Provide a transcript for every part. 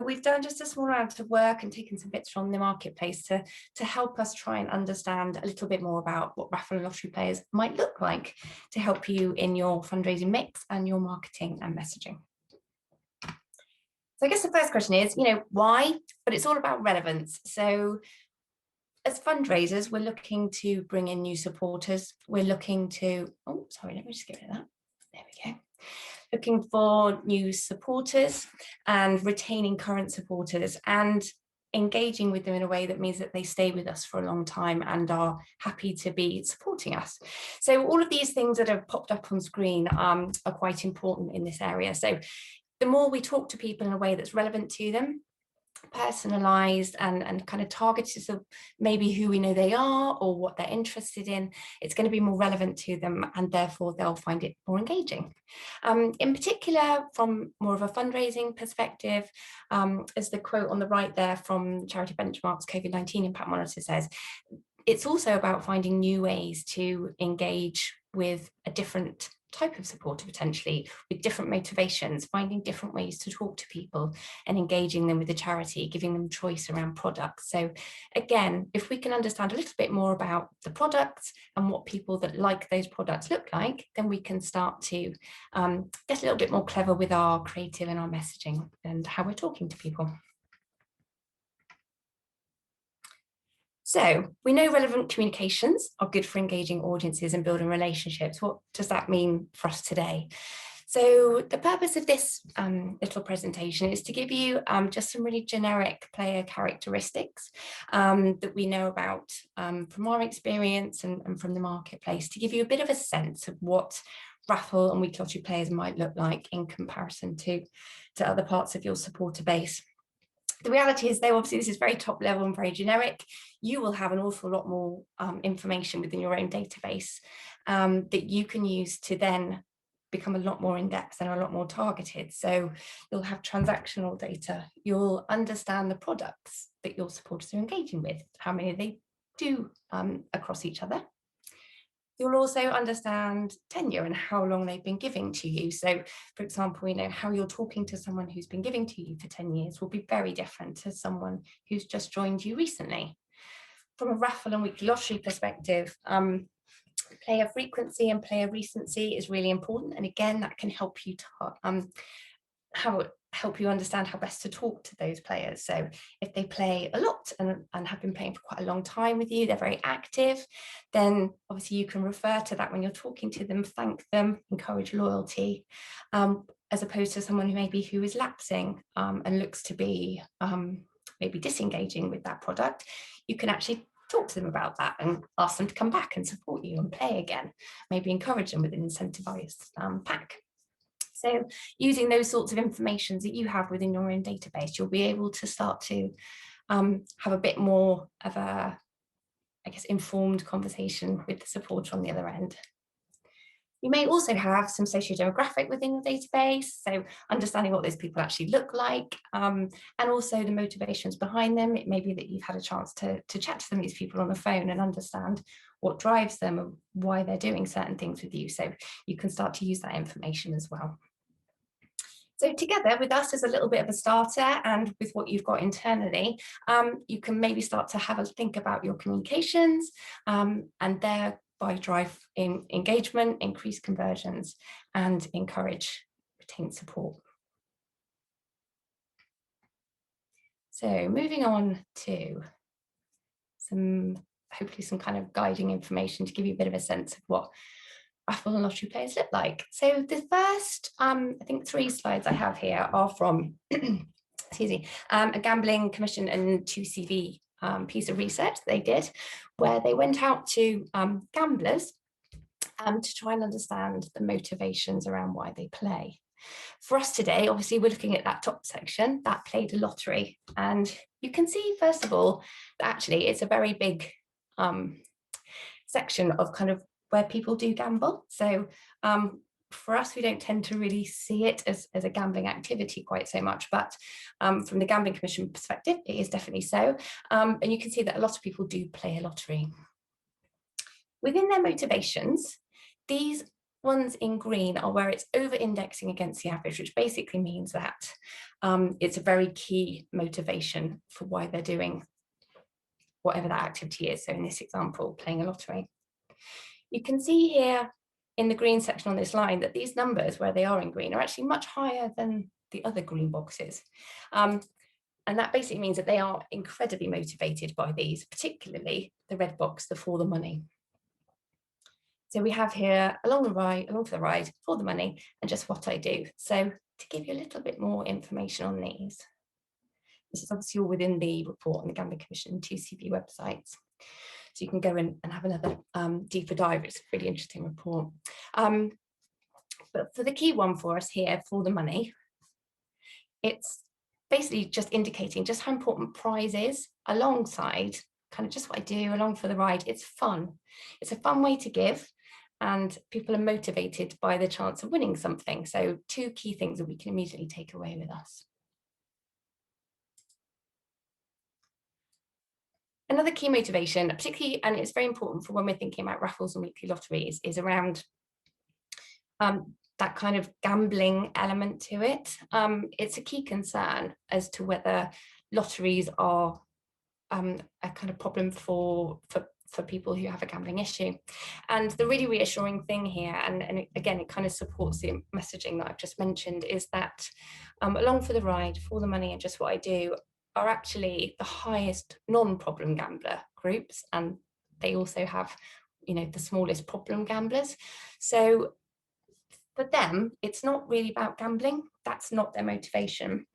we've done just a small amount of work and taken some bits from the marketplace to help us try and understand a little bit more about what raffle and lottery players might look like to help you in your fundraising mix and your marketing and messaging. So I guess the first question is, why? But it's all about relevance. So as fundraisers, we're looking to bring in new supporters. We're looking to, let me just get rid of that. There we go. Looking for new supporters and retaining current supporters and engaging with them in a way that means that they stay with us for a long time and are happy to be supporting us. So all of these things that have popped up on screen are quite important in this area. So the more we talk to people in a way that's relevant to them, personalized and kind of targeted to maybe who we know they are or what they're interested in, it's going to be more relevant to them and therefore they'll find it more engaging. In particular, from more of a fundraising perspective, as the quote on the right there from Charity Benchmark's COVID-19 Impact Monitor says, it's also about finding new ways to engage with a different type of supporter, potentially with different motivations, finding different ways to talk to people and engaging them with the charity, giving them choice around products. So again, if we can understand a little bit more about the products and what people that like those products look like, then we can start to get a little bit more clever with our creative and our messaging and how we're talking to people. So we know relevant communications are good for engaging audiences and building relationships. What does that mean for us today? So the purpose of this little presentation is to give you just some really generic player characteristics that we know about from our experience and from the marketplace, to give you a bit of a sense of what raffle and weekly lottery players might look like in comparison to other parts of your supporter base. The reality is, though, obviously this is very top level and very generic. You will have an awful lot more information within your own database that you can use to then become a lot more in depth and a lot more targeted. So you'll have transactional data. You'll understand the products that your supporters are engaging with, how many they do across each other. You'll also understand tenure and how long they've been giving to you. So, for example, how you're talking to someone who's been giving to you for 10 years will be very different to someone who's just joined you recently. From a raffle and weekly lottery perspective, player frequency and player recency is really important. And again, that can help you help you understand how best to talk to those players. So if they play a lot and have been playing for quite a long time with you, they're very active, then obviously you can refer to that when you're talking to them, thank them, encourage loyalty, as opposed to someone who is lapsing and looks to be maybe disengaging with that product. You can actually talk to them about that and ask them to come back and support you and play again, maybe encourage them with an incentivized pack. So using those sorts of information that you have within your own database, you'll be able to start to have a bit more of a, informed conversation with the supporter on the other end. You may also have some socio-demographic within your database, so understanding what those people actually look like, and also the motivations behind them. It may be that you've had a chance to chat to some of these people on the phone and understand what drives them and why they're doing certain things with you, so you can start to use that information as well. So together with us as a little bit of a starter and with what you've got internally, you can maybe start to have a think about your communications and thereby drive engagement, increase conversions, and encourage retained support. So moving on to hopefully some kind of guiding information to give you a bit of a sense of what raffle and lottery players look like. So the first, I think 3 slides I have here are from, excuse me, a Gambling Commission and 2CV piece of research they did, where they went out to gamblers to try and understand the motivations around why they play. For us today, obviously, we're looking at that top section that played a lottery, and you can see, first of all, that actually it's a very big section of kind of where people do gamble. So for us, we don't tend to really see it as a gambling activity quite so much, but from the Gambling Commission perspective, it is definitely so. And you can see that a lot of people do play a lottery. Within their motivations, these ones in green are where it's over-indexing against the average, which basically means that it's a very key motivation for why they're doing whatever that activity is. So in this example, playing a lottery. You can see here in the green section on this line that these numbers, where they are in green, are actually much higher than the other green boxes. And that basically means that they are incredibly motivated by these, particularly the red box, the for the money. So we have here along for the ride, for the money, and just what I do. So to give you a little bit more information on these, this is obviously all within the report on the Gambling Commission and 2CB websites. So you can go in and have another deeper dive. It's a really interesting report. But for the key one for us here, for the money, it's basically just indicating just how important prize is alongside kind of just what I do along for the ride. It's fun. It's a fun way to give, and people are motivated by the chance of winning something. So two key things that we can immediately take away with us. Another key motivation, particularly, and it's very important for when we're thinking about raffles and weekly lotteries, is around that kind of gambling element to it. It's a key concern as to whether lotteries are a kind of problem for people who have a gambling issue. And the really reassuring thing here, and again, it kind of supports the messaging that I've just mentioned, is that along for the ride, for the money, and just what I do are actually the highest non-problem gambler groups, and they also have, you know, the smallest problem gamblers. So for them, it's not really about gambling. That's not their motivation.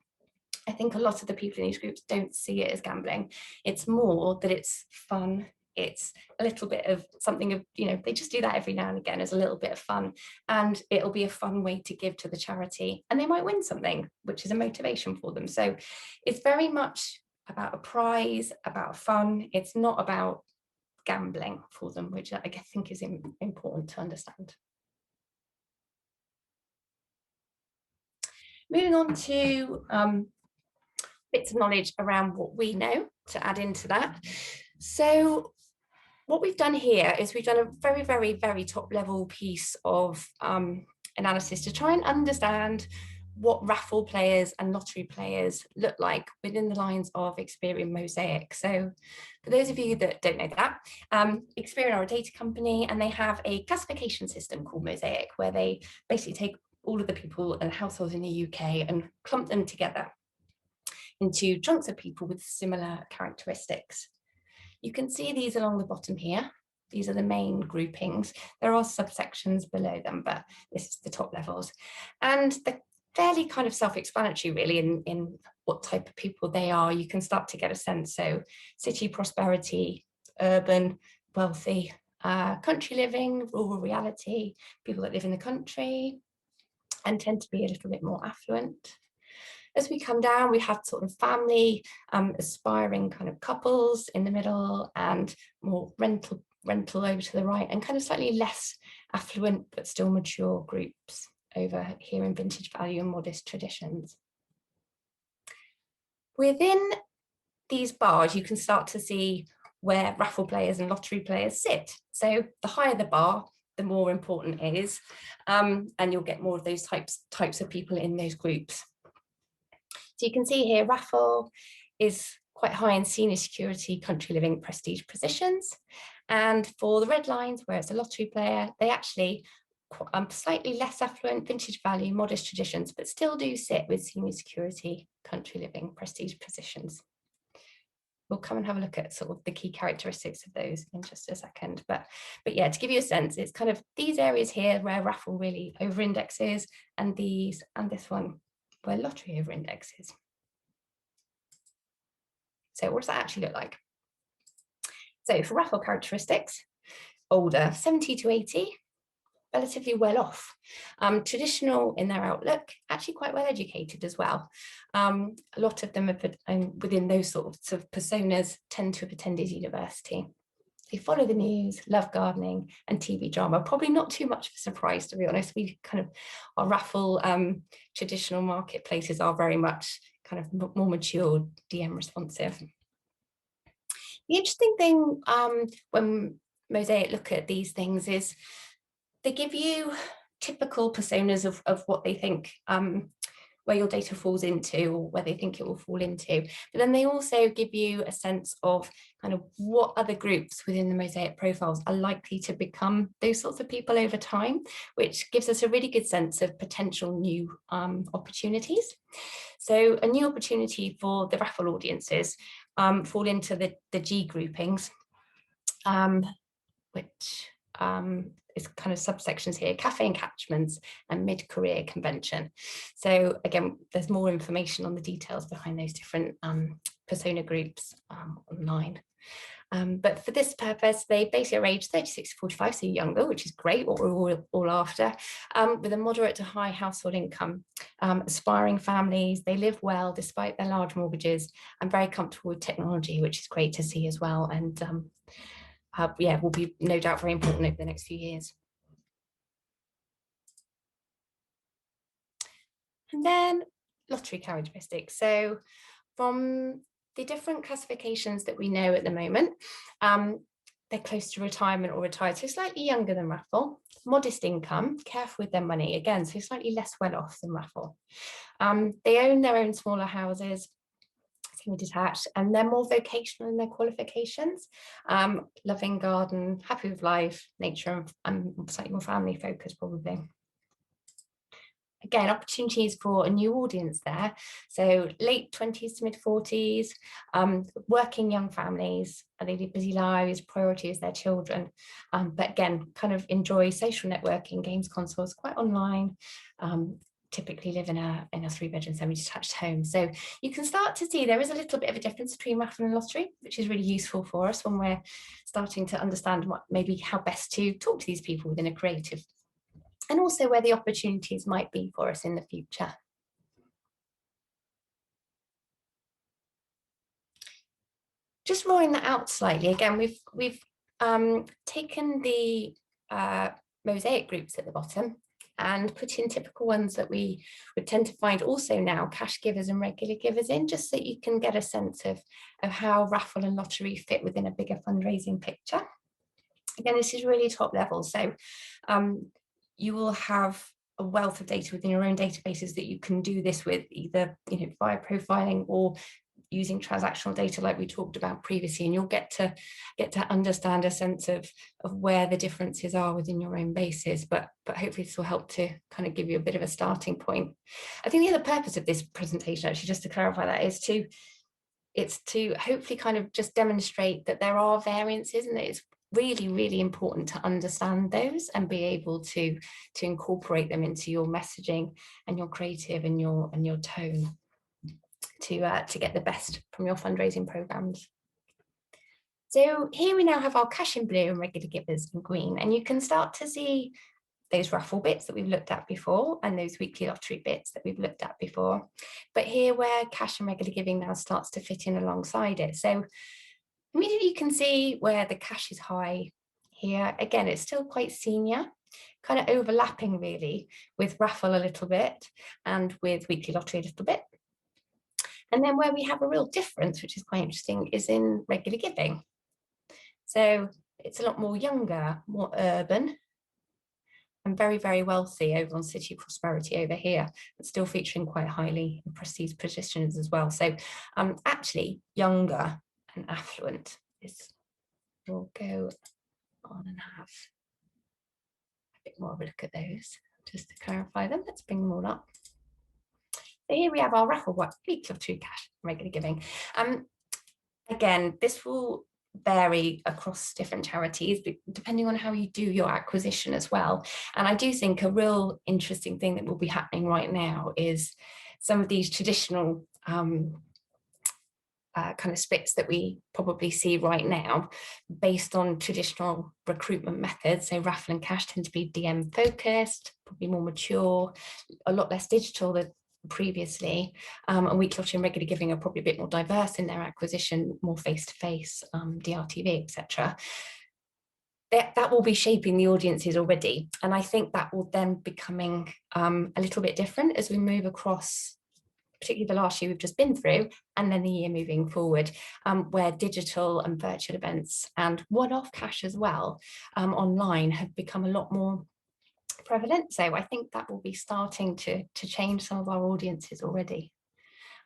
I think a lot of the people in these groups don't see it as gambling. It's more that it's fun. It's a little bit of something of, you know, they just do that every now and again as a little bit of fun, and it'll be a fun way to give to the charity, and they might win something, which is a motivation for them. So it's very much about a prize, about fun. It's not about gambling for them, which I think is important to understand. Moving on to bits of knowledge around what we know to add into that. So what we've done here is we've done a very, very, very top level piece of analysis to try and understand what raffle players and lottery players look like within the lines of Experian Mosaic. So for those of you that don't know that, Experian are a data company, and they have a classification system called Mosaic, where they basically take all of the people and households in the UK and clump them together into chunks of people with similar characteristics. You can see these along the bottom here. These are the main groupings. There are subsections below them, but this is the top levels. And they're fairly kind of self-explanatory, really, in what type of people they are. You can start to get a sense. So city prosperity, urban, wealthy, country living, rural reality, people that live in the country and tend to be a little bit more affluent. As we come down, we have sort of family, aspiring kind of couples in the middle, and more rental over to the right, and kind of slightly less affluent but still mature groups over here in vintage value and modest traditions. Within these bars, you can start to see where raffle players and lottery players sit. So the higher the bar, the more important it is, and you'll get more of those types of people in those groups. So you can see here, raffle is quite high in senior security, country living, prestige positions. And for the red lines, where it's a lottery player, they actually slightly less affluent, vintage value, modest traditions, but still do sit with senior security, country living, prestige positions. We'll come and have a look at sort of the key characteristics of those in just a second. But yeah, to give you a sense, it's kind of these areas here where raffle really over indexes, and these and this one where lottery over indexes. So what does that actually look like? So for raffle characteristics, older, 70 to 80, relatively well off, traditional in their outlook, actually quite well educated as well. A lot of them are within those sorts of personas tend to have attended university. They follow the news, love gardening and TV drama. Probably not too much of a surprise, to be honest. We kind of, our raffle traditional marketplaces are very much kind of more mature, DM responsive. The interesting thing when Mosaic look at these things is they give you typical personas of what they think, where your data falls into, or where they think it will fall into. But then they also give you a sense of kind of what other groups within the Mosaic profiles are likely to become those sorts of people over time, which gives us a really good sense of potential new opportunities. So a new opportunity for the raffle audiences fall into the G groupings, which is kind of subsections here: cafe and catchments and mid-career convention. So again, there's more information on the details behind those different persona groups online. But for this purpose, they basically are aged 36 to 45, so younger, which is great, what we're all after, with a moderate to high household income, aspiring families. They live well despite their large mortgages, and very comfortable with technology, which is great to see as well. And yeah, will be no doubt very important over the next few years. And then lottery characteristics. So from the different classifications that we know at the moment, they're close to retirement or retired, so slightly younger than raffle, modest income, careful with their money, again, so slightly less well off than raffle. They own their own smaller houses, semi-detached, and they're more vocational in their qualifications, loving garden, happy with life, nature, and slightly more family focused probably. Again, opportunities for a new audience there. So late 20s to mid 40s, working young families, they lead busy lives, priority is their children. But again, kind of enjoy social networking, games consoles, quite online, typically live in a 3-bedroom semi-detached home. So you can start to see there is a little bit of a difference between raffle and lottery, which is really useful for us when we're starting to understand maybe how best to talk to these people within a creative, and also where the opportunities might be for us in the future. Just rolling that out slightly, again, we've taken the Mosaic groups at the bottom and put in typical ones that we would tend to find also now cash givers and regular givers in, just so you can get a sense of how raffle and lottery fit within a bigger fundraising picture. Again, this is really top level, so you will have a wealth of data within your own databases that you can do this with, either via profiling or using transactional data like we talked about previously, and you'll get to understand a sense of where the differences are within your own bases. But hopefully this will help to kind of give you a bit of a starting point. I think the other purpose of this presentation, actually, just to clarify that, is to hopefully kind of just demonstrate that there are variances, and that it's really, really important to understand those and be able to incorporate them into your messaging and your creative and your tone to get the best from your fundraising programs. So here we now have our cash in blue and regular givers in green, and you can start to see those raffle bits that we've looked at before and those weekly lottery bits that we've looked at before. But here where cash and regular giving now starts to fit in alongside it. So immediately you can see where the cash is high here. Again, it's still quite senior, kind of overlapping really with raffle a little bit and with weekly lottery a little bit. And then where we have a real difference, which is quite interesting, is in regular giving. So it's a lot more younger, more urban, and very, very wealthy over on City Prosperity over here, but still featuring quite highly in prestige positions as well. So actually younger and affluent is, we'll go on and have a bit more of a look at those just to clarify them. Let's bring them all up. So here we have our raffle week lottery cash regular giving. Again, this will vary across different charities, but depending on how you do your acquisition as well. And I do think a real interesting thing that will be happening right now is some of these traditional kind of splits that we probably see right now based on traditional recruitment methods. So raffle and cash tend to be DM focused, probably more mature, a lot less digital than previously, and week lottery and regular giving are probably a bit more diverse in their acquisition, more face-to-face, DRTV, etc. That will be shaping the audiences already, and I think that will then becoming a little bit different as we move across, particularly the last year we've just been through, and then the year moving forward, where digital and virtual events and one-off cash as well online have become a lot more prevalent. So I think that will be starting to change some of our audiences already.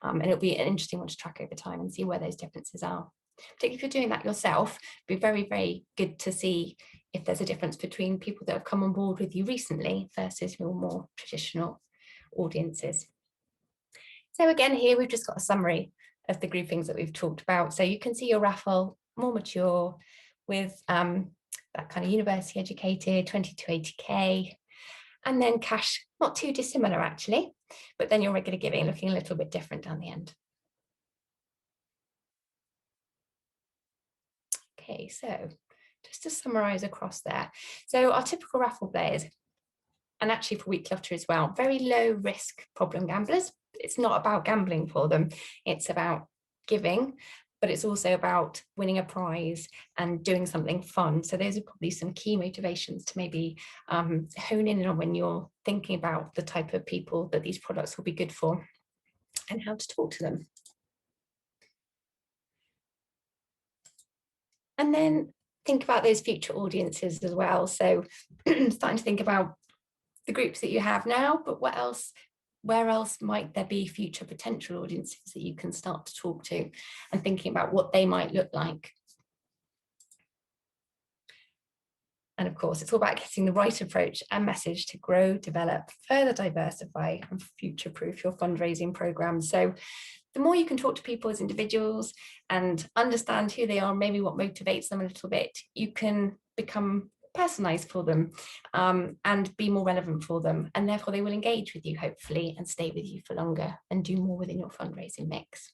And it'll be an interesting one to track over time and see where those differences are. Particularly if you're doing that yourself, it'd be very, very good to see if there's a difference between people that have come on board with you recently versus your more traditional audiences. So again, here we've just got a summary of the groupings that we've talked about. So you can see your raffle more mature with that kind of university educated, 20 to 80K, and then cash, not too dissimilar actually, but then your regular giving looking a little bit different down the end. Okay, so just to summarize across there. So our typical raffle players, and actually for Week Lottery as well, very low risk problem gamblers. It's not about gambling for them. It's about giving, but it's also about winning a prize and doing something fun. So those are probably some key motivations to maybe hone in on when you're thinking about the type of people that these products will be good for and how to talk to them. And then think about those future audiences as well. So starting to think about the groups that you have now, but where else might there be future potential audiences that you can start to talk to, and thinking about what they might look like. And of course, it's all about getting the right approach and message to grow, develop, further diversify and future-proof your fundraising program. So the more you can talk to people as individuals and understand who they are, maybe what motivates them a little bit, you can become personalized for them and be more relevant for them. And therefore they will engage with you, hopefully, and stay with you for longer and do more within your fundraising mix.